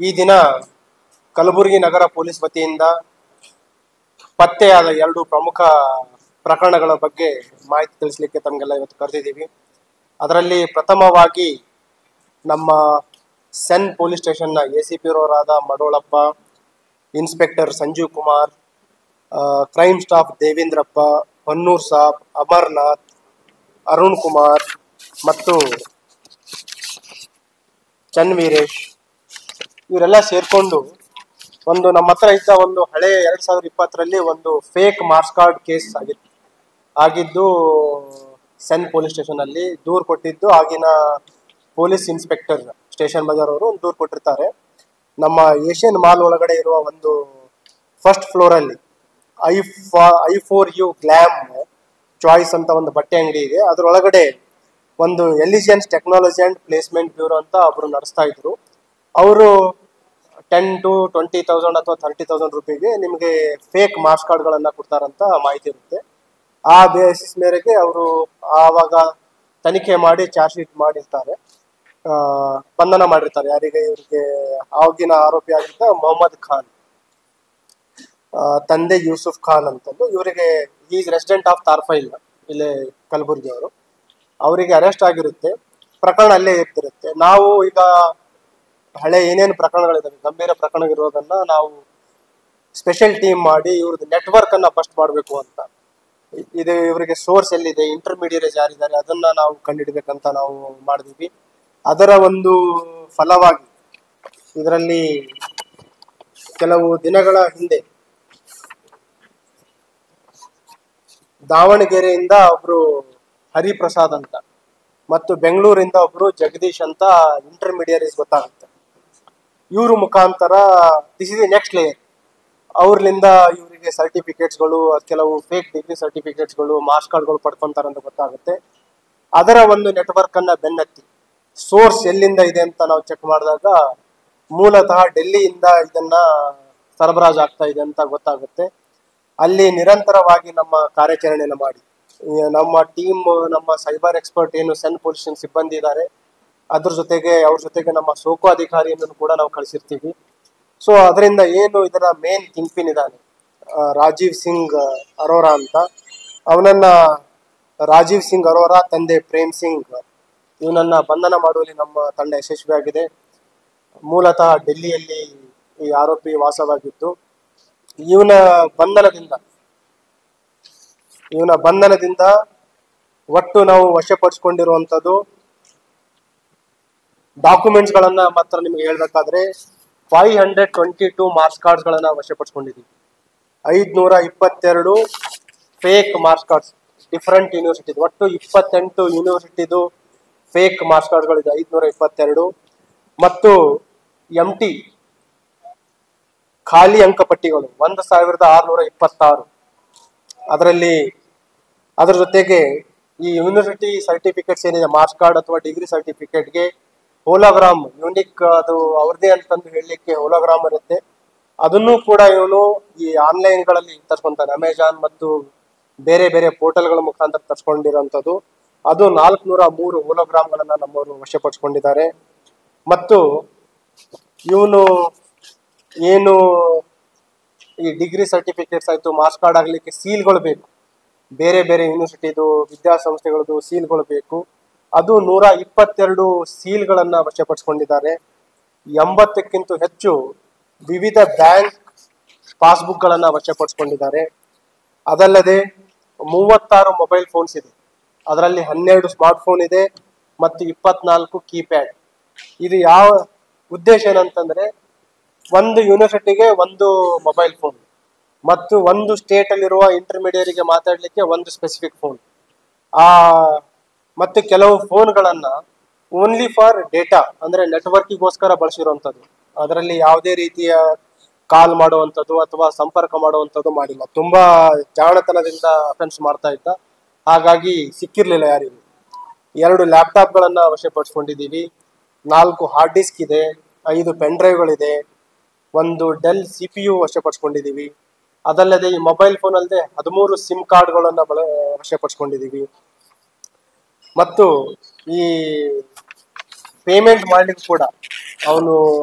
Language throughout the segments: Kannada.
ಈ ದಿನ ಕಲಬುರಗಿ ನಗರ ಪೊಲೀಸ್ ವತಿಯಿಂದ ಪತ್ತೆಯಾದ 2 ಪ್ರಮುಖ ಪ್ರಕರಣಗಳ ಬಗ್ಗೆ ಮಾಹಿತಿ ತಿಳಿಸಲಿಕ್ಕೆ ತಮಗೆಲ್ಲ ಇವತ್ತು ಕರೆದಿದ್ದೀವಿ. ಅದರಲ್ಲಿ ಪ್ರಥಮವಾಗಿ ನಮ್ಮ ಸೆನ್ ಪೊಲೀಸ್ ಸ್ಟೇಷನ್ನ ಎಸಿಪಿ ಅವರಾದ Madolappa, inspector Sanjeev Kumar, crime staff Devendrappa, Honnur Sab, Amarnath, Arun Kumar ಮತ್ತು ಚನ್ವೀರೇಶ್ ಇವರೆಲ್ಲ ಸೇರ್ಕೊಂಡು ಒಂದು ನಮ್ಮ ಹತ್ರ ಇದ್ದ ಒಂದು ಹಳೆ 2020ರಲ್ಲಿ ಒಂದು ಫೇಕ್ ಮಾರ್ಕ್ಸ್ ಕಾರ್ಡ್ ಕೇಸ್ ಆಗಿದ್ದು ಸೆನ್ ಪೊಲೀಸ್ ಸ್ಟೇಷನ್ ಅಲ್ಲಿ ದೂರು ಕೊಟ್ಟಿದ್ದು ಆಗಿನ ಪೊಲೀಸ್ ಇನ್ಸ್ಪೆಕ್ಟರ್ ಸ್ಟೇಷನ್ ಬಜಾರ್ ಅವರು ಒಂದು ದೂರು ಕೊಟ್ಟಿರ್ತಾರೆ. ನಮ್ಮ ಏಷ್ಯನ್ ಮಾಲ್ ಒಳಗಡೆ ಇರುವ ಒಂದು ಫಸ್ಟ್ ಫ್ಲೋರ್ ಅಲ್ಲಿ I4U ಗ್ಲಾಮ್ ಚಾಯ್ಸ್ ಅಂತ ಒಂದು ಬಟ್ಟೆ ಅಂಗಡಿ ಇದೆ. ಅದರೊಳಗಡೆ ಒಂದು ಎಲಿಜೆನ್ಸ್ ಟೆಕ್ನಾಲಜಿ ಅಂಡ್ ಪ್ಲೇಸ್ಮೆಂಟ್ ಬ್ಯೂರೋ ಅಂತ ಒಬ್ರು ನಡೆಸ್ತಾ ಇದ್ರು. ಅವರು 10 to 20,000 ಅಥವಾ 30,000 ರೂಪಾಯಿಗೆ ನಿಮಗೆ ಫೇಕ್ ಮಾರ್ಕ್ಸ್ ಕಾರ್ಡ್ಗಳನ್ನ ಕೊಡ್ತಾರಂತ ಮಾಹಿತಿ ಇರುತ್ತೆ. ಆ ಬೇಸಿಸ್ ಮೇರೆಗೆ ಅವರು ಆವಾಗ ತನಿಖೆ ಮಾಡಿ ಚಾರ್ಜ್ ಶೀಟ್ ಮಾಡಿರ್ತಾರೆ, ಬಂಧನ ಮಾಡಿರ್ತಾರೆ. ಯಾರಿಗೆ? ಇವರಿಗೆ ಆಗಿನ ಆರೋಪಿ ಆಗಿದ್ದ ಮೊಹಮ್ಮದ್ ಖಾನ್, ತಂದೆ ಯೂಸುಫ್ ಖಾನ್ ಅಂತಂದು. ಇವರಿಗೆ ಈಸ್ ರೆಸಿಡೆಂಟ್ ಆಫ್ ತಾರ್ಫೈಲ್, ಇಲ್ಲೇ ಕಲಬುರ್ಗಿ ಅವರು. ಅವರಿಗೆ ಅರೆಸ್ಟ್ ಆಗಿರುತ್ತೆ, ಪ್ರಕರಣ ಅಲ್ಲೇ ಇರ್ತಿರುತ್ತೆ. ನಾವು ಈಗ ಹಳೆ ಏನೇನು ಪ್ರಕರಣಗಳಿದ್ದಾವೆ, ಗಂಭೀರ ಪ್ರಕರಣ ಇರೋದನ್ನ ನಾವು ಸ್ಪೆಷಲ್ ಟೀಮ್ ಮಾಡಿ ಇವ್ರದ್ದು ನೆಟ್ವರ್ಕ್ ಅನ್ನ ಫಸ್ಟ್ ಮಾಡಬೇಕು ಅಂತ. ಇದು ಇವರಿಗೆ ಸೋರ್ಸ್ ಎಲ್ಲಿದೆ, ಇಂಟರ್ಮೀಡಿಯೇಟ್ಸ್ ಯಾರಿದ್ದಾರೆ ಅದನ್ನ ನಾವು ಕಂಡುಹಿಡಬೇಕಂತ ನಾವು ಮಾಡಿದ್ವಿ. ಅದರ ಒಂದು ಫಲವಾಗಿ ಇದರಲ್ಲಿ ಕೆಲವು ದಿನಗಳ ಹಿಂದೆ ದಾವಣಗೆರೆಯಿಂದ ಒಬ್ರು ಹರಿಪ್ರಸಾದ್ ಅಂತ ಮತ್ತು ಬೆಂಗಳೂರಿಂದ ಒಬ್ರು ಜಗದೀಶ್ ಅಂತ ಇಂಟರ್ಮೀಡಿಯೇಟ್ಸ್ ಗೊತ್ತಾಗುತ್ತೆ. ಇವ್ರ ಮುಖಾಂತರ this is the next layer. ಅವ್ರಲಿಂದ ಇವರಿಗೆ ಸರ್ಟಿಫಿಕೇಟ್ಸ್ಗಳು, ಕೆಲವು ಫೇಕ್ ಡಿಗ್ರಿ ಸರ್ಟಿಫಿಕೇಟ್ಸ್ಗಳು, ಮಾರ್ಕ್ಸ್ ಕಾರ್ಡ್ಗಳು ಪಡ್ಕೊಂತಾರೆ ಅಂತ ಗೊತ್ತಾಗುತ್ತೆ. ಅದರ ಒಂದು ನೆಟ್ವರ್ಕ್ ಅನ್ನ ಬೆನ್ನತ್ತಿ ಸೋರ್ಸ್ ಎಲ್ಲಿಂದ ಇದೆ ಅಂತ ನಾವು ಚೆಕ್ ಮಾಡಿದಾಗ ಮೂಲತಃ ಡೆಲ್ಲಿಯಿಂದ ಇದನ್ನ ಸರಬರಾಜು ಆಗ್ತಾ ಇದೆ ಅಂತ ಗೊತ್ತಾಗುತ್ತೆ. ಅಲ್ಲಿ ನಿರಂತರವಾಗಿ ನಮ್ಮ ಕಾರ್ಯಾಚರಣೆಯನ್ನು ಮಾಡಿ ನಮ್ಮ ಟೀಮ್, ನಮ್ಮ ಸೈಬರ್ ಎಕ್ಸ್ಪರ್ಟ್ ಏನು ಸೆನ್ ಪೊಲೀಸ್ ಸಿಬ್ಬಂದಿ ಇದ್ದಾರೆ, ಅದ್ರ ಜೊತೆಗೆ ಅವ್ರ ಜೊತೆಗೆ ನಮ್ಮ ಸೋಕೋ ಅಧಿಕಾರಿಯನ್ನು ಕೂಡ ನಾವು ಕಳಿಸಿರ್ತೀವಿ. ಸೊ ಅದರಿಂದ ಏನು ಇದರ ಮೇನ್ ಕಿಂಗ್ಪಿನ್ ಇದ್ದಾನೆ ರಾಜೀವ್ ಸಿಂಗ್ ಅರೋರಾ ಅಂತ, ಅವನನ್ನ ರಾಜೀವ್ ಸಿಂಗ್ ಅರೋರಾ ತಂದೆ ಪ್ರೇಮ್ ಸಿಂಗ್ ಇವನನ್ನ ಬಂಧನ ಮಾಡುವಲ್ಲಿ ನಮ್ಮ ತಂಡ ಯಶಸ್ವಿಯಾಗಿದೆ. ಮೂಲತಃ ಡೆಲ್ಲಿಯಲ್ಲಿ ಈ ಆರೋಪಿ ವಾಸವಾಗಿದ್ದು, ಇವನ ಬಂಧನದಿಂದ ಒಟ್ಟು ನಾವು ವಶಪಡಿಸಿಕೊಂಡಿರುವಂಥದ್ದು ಡಾಕ್ಯುಮೆಂಟ್ಸ್ ಗಳನ್ನ ಮಾತ್ರ ನಿಮ್ಗೆ ಹೇಳ್ಬೇಕಾದ್ರೆ 522 ಮಾರ್ಕ್ಸ್ ಕಾರ್ಡ್ಸ್ ಗಳನ್ನ ವಶಪಡಿಸಿಕೊಂಡಿದ್ದೀವಿ. 522 fake marks cards different university, ಒಟ್ಟು 28 ಯೂನಿವರ್ಸಿಟಿದು ಫೇಕ್ ಮಾರ್ಕ್ಸ್ ಕಾರ್ಡ್ಗಳಿದೆ 522. ಮತ್ತು MT ಖಾಲಿ ಅಂಕಪಟ್ಟಿಗಳು 1626. ಅದರಲ್ಲಿ ಅದರ ಜೊತೆಗೆ ಈ ಯೂನಿವರ್ಸಿಟಿ ಸರ್ಟಿಫಿಕೇಟ್ಸ್ ಏನಿದೆ, ಮಾರ್ಕ್ಸ್ ಕಾರ್ಡ್ ಅಥವಾ ಡಿಗ್ರಿ ಸರ್ಟಿಫಿಕೇಟ್ಗೆ ಹೋಲೋಗ್ರಾಮ್ ಯೂನಿಕ್, ಅದು ಅವ್ರದೇ ಅಂತಂದು ಹೇಳಲಿಕ್ಕೆ ಹೋಲೋಗ್ರಾಮ್ ಇರುತ್ತೆ. ಅದನ್ನು ಕೂಡ ಇವನು ಈ ಆನ್ಲೈನ್ಗಳಲ್ಲಿ ತರ್ಸ್ಕೊಂತಾನೆ, ಅಮೆಜಾನ್ ಮತ್ತು ಬೇರೆ ಬೇರೆ ಪೋರ್ಟಲ್ಗಳ ಮುಖಾಂತರ ತರ್ಸ್ಕೊಂಡಿರೋಂಥದ್ದು. ಅದು 403 ಹೋಲೋಗ್ರಾಮ್ಗಳನ್ನ ನಮ್ಮವರು ವಶಪಡಿಸ್ಕೊಂಡಿದ್ದಾರೆ. ಮತ್ತು ಇವನು ಏನು ಈ ಡಿಗ್ರಿ ಸರ್ಟಿಫಿಕೇಟ್ಸ್ ಆಯ್ತು, ಮಾರ್ಕ್ಸ್ ಕಾರ್ಡ್ ಆಗ್ಲಿಕ್ಕೆ ಸೀಲ್ಗಳು ಬೇಕು, ಬೇರೆ ಬೇರೆ ಯೂನಿವರ್ಸಿಟಿದು ವಿದ್ಯಾಸಂಸ್ಥೆಗಳದ್ದು ಸೀಲ್ಗಳು ಬೇಕು. ಅದು 122 ಸೀಲ್ಗಳನ್ನ ವಶಪಡಿಸಿಕೊಂಡಿದ್ದಾರೆ. 80ಕ್ಕಿಂತ ಹೆಚ್ಚು ವಿವಿಧ ಬ್ಯಾಂಕ್ ಪಾಸ್ಬುಕ್ ಗಳನ್ನ ವಶಪಡಿಸಿಕೊಂಡಿದ್ದಾರೆ. ಅದಲ್ಲದೆ 36 ಮೊಬೈಲ್ ಫೋನ್ಸ್ ಇದೆ, ಅದರಲ್ಲಿ 12 ಸ್ಮಾರ್ಟ್ ಫೋನ್ ಇದೆ ಮತ್ತು 24 ಕೀಪ್ಯಾಡ್. ಇದು ಯಾವ ಉದ್ದೇಶ ಏನಂತಂದ್ರೆ, ಒಂದು ಯೂನಿವರ್ಸಿಟಿಗೆ ಒಂದು ಮೊಬೈಲ್ ಫೋನ್ ಮತ್ತು ಒಂದು ಸ್ಟೇಟ್ ಅಲ್ಲಿರುವ ಇಂಟರ್ಮೀಡಿಯೇಟ್ಗೆ ಮಾತಾಡ್ಲಿಕ್ಕೆ ಒಂದು ಸ್ಪೆಸಿಫಿಕ್ ಫೋನ್, ಮತ್ತು ಕೆಲವು ಫೋನ್ಗಳನ್ನ ಓನ್ಲಿ ಫಾರ್ ಡೇಟಾ ಅಂದ್ರೆ ನೆಟ್ವರ್ಕಿಗೋಸ್ಕರ ಬಳಸಿರುವಂಥದ್ದು. ಅದರಲ್ಲಿ ಯಾವುದೇ ರೀತಿಯ ಕಾಲ್ ಮಾಡುವಂಥದ್ದು ಅಥವಾ ಸಂಪರ್ಕ ಮಾಡುವಂಥದ್ದು ಮಾಡಿಲ್ಲ. ತುಂಬಾ ಜಾಣತನದಿಂದ ಅಫೆನ್ಸ್ ಮಾಡ್ತಾ ಇದ್ದ, ಹಾಗಾಗಿ ಸಿಕ್ಕಿರ್ಲಿಲ್ಲ ಯಾರಿಗೂ. 2 ಲ್ಯಾಪ್ಟಾಪ್ಗಳನ್ನ ವಶಪಡಿಸ್ಕೊಂಡಿದ್ದೀವಿ, 4 ಹಾರ್ಡ್ ಡಿಸ್ಕ್ ಇದೆ, 5 ಪೆನ್ ಡ್ರೈವ್ಗಳಿದೆ, ಒಂದು ಡೆಲ್ CPU ವಶಪಡಿಸ್ಕೊಂಡಿದ್ದೀವಿ. ಅದಲ್ಲದೆ ಈ ಮೊಬೈಲ್ ಫೋನ್ ಅಲ್ಲದೆ 13 ಸಿಮ್ ಕಾರ್ಡ್ಗಳನ್ನ ವಶಪಡಿಸ್ಕೊಂಡಿದ್ದೀವಿ. ಮತ್ತು ಈ ಪೇಮೆಂಟ್ ಮಾಡ್ಲಿಕ್ಕೆ ಕೂಡ ಅವನು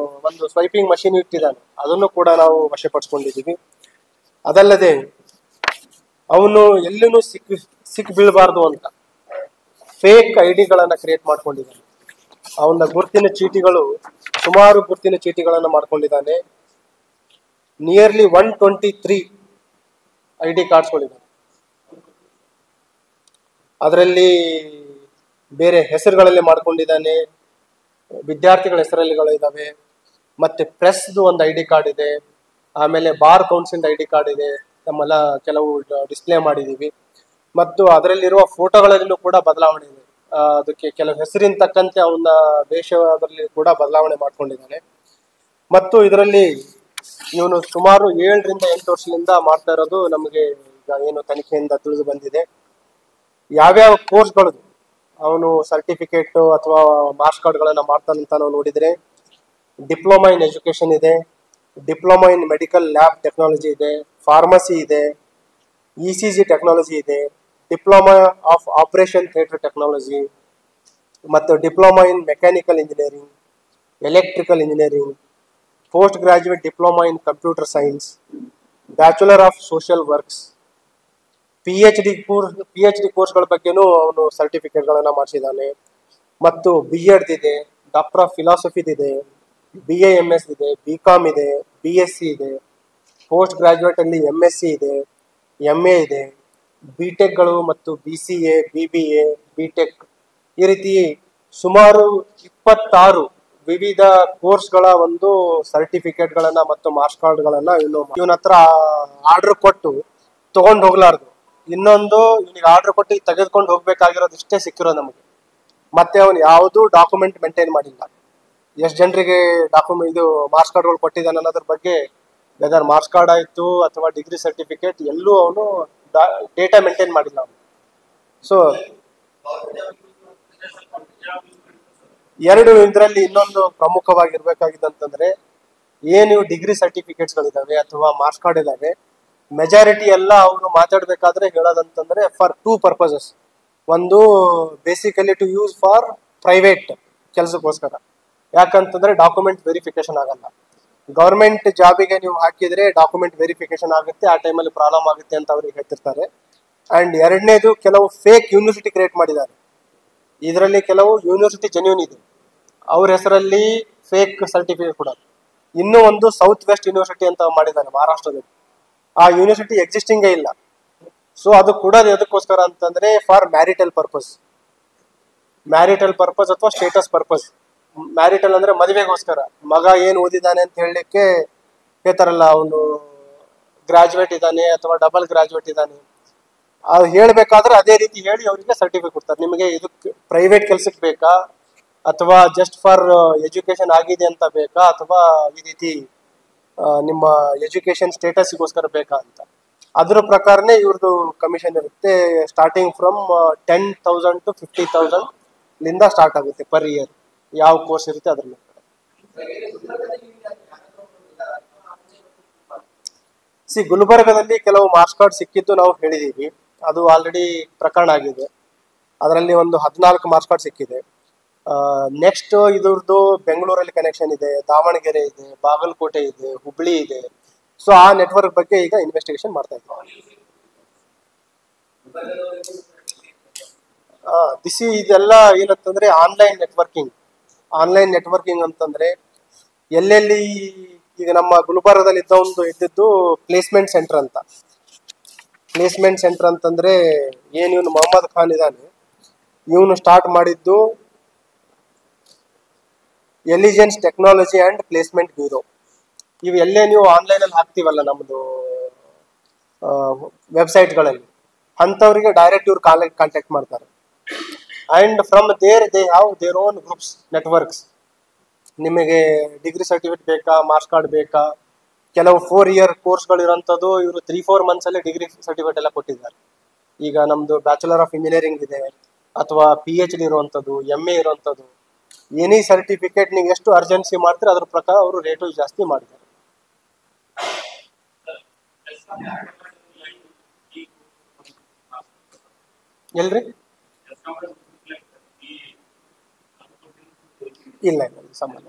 ಒಂದು ಸ್ವೈಪಿಂಗ್ ಮಷಿನ್ ಇಟ್ಟಿದ್ದಾನೆ, ಅದನ್ನು ಕೂಡ ನಾವು ವಶಪಡಿಸ್ಕೊಂಡಿದ್ದೀವಿ. ಅದಲ್ಲದೆ ಅವನು ಎಲ್ಲೂ ಸಿಕ್ ಬೀಳಬಾರ್ದು ಅಂತ ಫೇಕ್ ಐಡಿಗಳನ್ನ ಕ್ರಿಯೇಟ್ ಮಾಡ್ಕೊಂಡಿದ್ದಾನೆ. ಅವನ ಗುರುತಿನ ಚೀಟಿಗಳು, ಸುಮಾರು ಗುರುತಿನ ಚೀಟಿಗಳನ್ನ ಮಾಡ್ಕೊಂಡಿದ್ದಾನೆ. Nearly 123 ID ಕಾರ್ಡ್ಸ್ಗಳಿದ್ದಾವೆ. ಅದರಲ್ಲಿ ಬೇರೆ ಹೆಸರುಗಳಲ್ಲಿ ಮಾಡ್ಕೊಂಡಿದ್ದಾನೆ, ವಿದ್ಯಾರ್ಥಿಗಳ ಹೆಸರಲ್ಲಿಗಳಿದ್ದಾವೆ, ಮತ್ತೆ ಪ್ರೆಸ್ದು ಒಂದು ID ಕಾರ್ಡ್ ಇದೆ, ಆಮೇಲೆ ಬಾರ್ ಕೌನ್ಸಿಲ್ ID ಕಾರ್ಡ್ ಇದೆ, ನಮ್ಮೆಲ್ಲ ಕೆಲವು ಡಿಸ್ಪ್ಲೇ ಮಾಡಿದ್ದೀವಿ. ಮತ್ತು ಅದರಲ್ಲಿರುವ ಫೋಟೋಗಳಲ್ಲೂ ಕೂಡ ಬದಲಾವಣೆ ಇದೆ. ಅದಕ್ಕೆ ಕೆಲವು ಹೆಸರಿನ ತಕ್ಕಂತೆ ಅವನ ವೇಷದಲ್ಲಿ ಕೂಡ ಬದಲಾವಣೆ ಮಾಡ್ಕೊಂಡಿದ್ದಾನೆ. ಮತ್ತು ಇದರಲ್ಲಿ ಇವನು ಸುಮಾರು 7 ರಿಂದ 8 ವರ್ಷದಿಂದ ಮಾಡ್ತಾ ಇರೋದು ನಮಗೆ ಈಗ ಏನು ತನಿಖೆಯಿಂದ ತಿಳಿದು ಬಂದಿದೆ. ಯಾವ್ಯಾವ ಕೋರ್ಸ್ಗಳು ಅವನು ಸರ್ಟಿಫಿಕೇಟ್ ಅಥವಾ ಮಾರ್ಕ್ಸ್ ಕಾರ್ಡ್ಗಳನ್ನ ಮಾಡ್ತಾನಂತ ನಾವು ನೋಡಿದ್ರೆ, ಡಿಪ್ಲೊಮಾ ಇನ್ ಎಜುಕೇಶನ್ ಇದೆ, diploma in medical lab technology ಇದೆ, ಫಾರ್ಮಸಿ ಇದೆ, ECG ಟೆಕ್ನಾಲಜಿ ಇದೆ, diploma of operation theatre technology, ಮತ್ತು diploma in mechanical engineering, electrical engineering, post graduate diploma in computer science, bachelor of social works, PhD ಕೋರ್ಸ್ಗಳ ಬಗ್ಗೆನೂ ಅವನು ಸರ್ಟಿಫಿಕೇಟ್ಗಳನ್ನ ಮಾಡಿಸಿದ್ದಾನೆ. ಮತ್ತು B.Ed ಇದೆ, ಡಾಕ್ಟರ್ ಆಫ್ ಫಿಲಾಸಫಿದಿದೆ, BA MS ಇದೆ, BCom ಇದೆ, BSc ಇದೆ, ಪೋಸ್ಟ್ ಗ್ರಾಜುಯೇಟ್ ಅಲ್ಲಿ MSc ಇದೆ, MA ಇದೆ, BTechಗಳು ಮತ್ತು BCA, BBA, BTech ಈ ರೀತಿ ಸುಮಾರು 26 ವಿವಿಧ ಕೋರ್ಸ್ಗಳ ಒಂದು ಸರ್ಟಿಫಿಕೇಟ್ಗಳನ್ನ ಮತ್ತು ಮಾರ್ಕ್ಸ್ ಕಾರ್ಡ್ಗಳನ್ನ ಇವನ ಹತ್ರ ಆರ್ಡರ್ ಕೊಟ್ಟು ತಗೊಂಡು ಹೋಗ್ಲಾರ್ದು. ಇನ್ನೊಂದು, ಇವನಿಗೆ ಆರ್ಡರ್ ಕೊಟ್ಟು ತೆಗೆದುಕೊಂಡು ಹೋಗ್ಬೇಕಾಗಿರೋದು ಇಷ್ಟೇ ಸಿಕ್ಕಿರೋದು ನಮಗೆ. ಮತ್ತೆ ಅವನು ಯಾವುದೂ ಡಾಕ್ಯುಮೆಂಟ್ ಮೇಂಟೈನ್ ಮಾಡಿಲ್ಲ. ಎಷ್ಟು ಜನರಿಗೆ ಇದು ಮಾರ್ಕ್ಸ್ ಕಾರ್ಡ್ಗಳು ಕೊಟ್ಟಿದ್ದಾನೆ ಅನ್ನೋದ್ರ ಬಗ್ಗೆ, ವೆದರ್ ಮಾರ್ಕ್ಸ್ ಕಾರ್ಡ್ ಆಯಿತು ಅಥವಾ ಡಿಗ್ರಿ ಸರ್ಟಿಫಿಕೇಟ್, ಎಲ್ಲೂ ಅವನು ಡೇಟಾ ಮೇಂಟೈನ್ ಮಾಡಿಲ್ಲ ಅವನು. ಸೊ ಎರಡು ಇದರಲ್ಲಿ ಇನ್ನೊಂದು ಪ್ರಮುಖವಾಗಿರ್ಬೇಕಾಗಿದ್ದಂತಂದ್ರೆ, ಏನು ಡಿಗ್ರಿ ಸರ್ಟಿಫಿಕೇಟ್ಸ್ಗಳಿದ್ದಾವೆ ಅಥವಾ ಮಾರ್ಕ್ಸ್ ಕಾರ್ಡ್ ಇದ್ದಾವೆ, ಮೆಜಾರಿಟಿ ಎಲ್ಲ ಅವರು ಮಾತಾಡ್ಬೇಕಾದ್ರೆ ಹೇಳೋದಂತಂದ್ರೆ ಫಾರ್ 2 ಪರ್ಪಸಸ್. ಒಂದು, basically to use for private ಕೆಲಸಕ್ಕೋಸ್ಕರ. ಯಾಕಂತಂದ್ರೆ ಡಾಕ್ಯುಮೆಂಟ್ ವೆರಿಫಿಕೇಶನ್ ಆಗಲ್ಲ. ಗೌರ್ಮೆಂಟ್ ಜಾಬಿಗೆ ನೀವು ಹಾಕಿದ್ರೆ ಡಾಕ್ಯುಮೆಂಟ್ ವೆರಿಫಿಕೇಶನ್ ಆಗುತ್ತೆ, ಆ ಟೈಮಲ್ಲಿ ಪ್ರಾಬ್ಲಮ್ ಆಗುತ್ತೆ ಅಂತ ಅವ್ರಿಗೆ ಹೇಳ್ತಿರ್ತಾರೆ. ಅಂಡ್ ಎರಡನೇದು, ಕೆಲವು ಫೇಕ್ ಯೂನಿವರ್ಸಿಟಿ ಕ್ರಿಯೇಟ್ ಮಾಡಿದ್ದಾರೆ. ಇದರಲ್ಲಿ ಕೆಲವು ಯೂನಿವರ್ಸಿಟಿ ಜೆನ್ಯೂನ್ ಇದೆ, ಅವ್ರ ಹೆಸರಲ್ಲಿ ಫೇಕ್ ಸರ್ಟಿಫಿಕೇಟ್ ಕೂಡ. ಇನ್ನೂ ಒಂದು ಸೌತ್ ವೆಸ್ಟ್ ಯೂನಿವರ್ಸಿಟಿ ಅಂತ ಮಾಡಿದ್ದಾರೆ ಮಹಾರಾಷ್ಟ್ರದಲ್ಲಿ. ಆ ಯೂನಿವರ್ಸಿಟಿ ಎಕ್ಸಿಸ್ಟಿಂಗೇ ಇಲ್ಲ. ಸೊ ಅದು ಕೂಡ ಎದಕ್ಕೋಸ್ಕರ ಅಂತಂದ್ರೆ ಫಾರ್ ಮ್ಯಾರಿಟಲ್ ಪರ್ಪಸ್ ಅಥವಾ ಸ್ಟೇಟಸ್ ಪರ್ಪಸ್. ಮ್ಯಾರಿಟಲ್ ಅಂದ್ರೆ ಮದುವೆಗೋಸ್ಕರ, ಮಗ ಏನು ಓದಿದ್ದಾನೆ ಅಂತ ಹೇಳಲಿಕ್ಕೆ ಹೇಳ್ತಾರಲ್ಲ, ಅವನು ಗ್ರಾಜುಯೇಟ್ ಇದ್ದಾನೆ ಅಥವಾ ಡಬಲ್ ಗ್ರಾಜುಯೇಟ್ ಇದ್ದಾನೆ, ಅದು ಹೇಳ್ಬೇಕಾದ್ರೆ ಅದೇ ರೀತಿ ಹೇಳಿ ಅವರಿಗೆ ಸರ್ಟಿಫಿಕೇಟ್ ಕೊಡ್ತಾರೆ. ನಿಮಗೆ ಇದಕ್ಕೆ ಪ್ರೈವೇಟ್ ಕೆಲ್ಸಕ್ಕೆ ಬೇಕಾ ಅಥವಾ ಜಸ್ಟ್ ಫಾರ್ ಎಜುಕೇಶನ್ ಆಗಿದೆ ಅಂತ ಬೇಕಾ ಅಥವಾ ಈ ರೀತಿ ನಿಮ್ಮ ಎಜುಕೇಶನ್ ಸ್ಟೇಟಸ್ಗೋಸ್ಕರ ಬೇಕಾ ಅಂತ. ಅದ್ರ ಪ್ರಕಾರನೇ ಇವ್ರದ್ದು ಕಮಿಷನ್ ಇರುತ್ತೆ. ಸ್ಟಾರ್ಟಿಂಗ್ ಫ್ರಮ್ 10,000 to 50,000 ಲಿಂದ ಸ್ಟಾರ್ಟ್ ಆಗುತ್ತೆ ಪರ್ ಇಯರ್, ಯಾವ ಕೋರ್ಸ್ ಇರುತ್ತೆ ಅದ್ರ ಮೇಲೆ. ಗುಲ್ಬರ್ಗದಲ್ಲಿ ಕೆಲವು ಮಾರ್ಕ್ಸ್ ಕಾರ್ಡ್ ಸಿಕ್ಕಿದ್ದು ನಾವು ಹೇಳಿದೀವಿ, ಅದು ಆಲ್ರೆಡಿ ಪ್ರಕರಣ ಆಗಿದೆ. ಅದರಲ್ಲಿ ಒಂದು 14 ಮಾರ್ಕ್ಸ್ ಕಾರ್ಡ್ ಸಿಕ್ಕಿದೆ. ನೆಕ್ಸ್ಟ್ ಇದ್ರದ್ದು ಬೆಂಗಳೂರಲ್ಲಿ ಕನೆಕ್ಷನ್ ಇದೆ, ದಾವಣಗೆರೆ ಇದೆ, ಬಾಗಲಕೋಟೆ ಇದೆ, ಹುಬ್ಳಿ ಇದೆ. ಸೊ ಆ ನೆಟ್ವರ್ಕ್ ಬಗ್ಗೆ ಈಗ ಇನ್ವೆಸ್ಟಿಗೇಷನ್ ಮಾಡ್ತಾ ಇದ್ದೀವಿ. ಇದೆಲ್ಲ ಏನಂತಂದ್ರೆ ಆನ್ಲೈನ್ ನೆಟ್ವರ್ಕಿಂಗ್ ಅಂತಂದ್ರೆ, ಎಲ್ಲೆಲ್ಲಿ ಈಗ ನಮ್ಮ ಗುಲ್ಬರ್ಗದಲ್ಲಿ ಇದ್ದಿದ್ದು ಪ್ಲೇಸ್ಮೆಂಟ್ ಸೆಂಟರ್ ಅಂತಂದ್ರೆ, ಏನು ಇವನು ಮೊಹಮ್ಮದ್ ಖಾನ್ ಇದ್ದಾನೆ, ಇವನು ಸ್ಟಾರ್ಟ್ ಮಾಡಿದ್ದು ಎಲಿಜೆನ್ಸ್ ಟೆಕ್ನಾಲಜಿ ಅಂಡ್ ಪ್ಲೇಸ್ಮೆಂಟ್ ಬ್ಯೂರೋ. ಇವು ಎಲ್ಲೇ ನೀವು ಆನ್ಲೈನ್ ಅಲ್ಲಿ ಹಾಕ್ತಿವಲ್ಲ ನಮ್ದು ವೆಬ್ಸೈಟ್ಗಳಲ್ಲಿ, ಅಂಥವ್ರಿಗೆ ಡೈರೆಕ್ಟ್ ಇವ್ರು ಕಾಂಟ್ಯಾಕ್ಟ್ ಮಾಡ್ತಾರೆ. And from there they have their own groups, networks. ನಿಮಗೆ ಡಿಗ್ರಿ ಸರ್ಟಿಫಿಕೇಟ್ ಬೇಕಾ, ಮಾರ್ಕ್ಸ್ ಕಾರ್ಡ್ ಬೇಕಾ, ಕೆಲವು 4 year ಕೋರ್ಸ್ಗಳು ಇರೋಂಥದ್ದು ಇವರು 3-4 months ಅಲ್ಲಿ ಡಿಗ್ರಿ ಸರ್ಟಿಫಿಕೇಟ್ ಎಲ್ಲ ಕೊಟ್ಟಿದ್ದಾರೆ. ಈಗ ನಮ್ದು ಬ್ಯಾಚುಲರ್ ಆಫ್ ಇಂಜಿನಿಯರಿಂಗ್ ಇದೆ ಅಥವಾ PhD ಇರುವಂಥದ್ದು, MA ಇರುವಂಥದ್ದು, ಎನಿ ಸರ್ಟಿಫಿಕೇಟ್ ನೀವು ಎಷ್ಟು ಅರ್ಜೆನ್ಸಿ ಮಾಡ್ತೀರ ಅದ್ರ ಪ್ರಕಾರ ಅವರು ರೇಟು ಜಾಸ್ತಿ ಮಾಡಿದ್ದಾರೆ. ಎಲ್ರಿ? ಇಲ್ಲ ಸಂಬಂಧ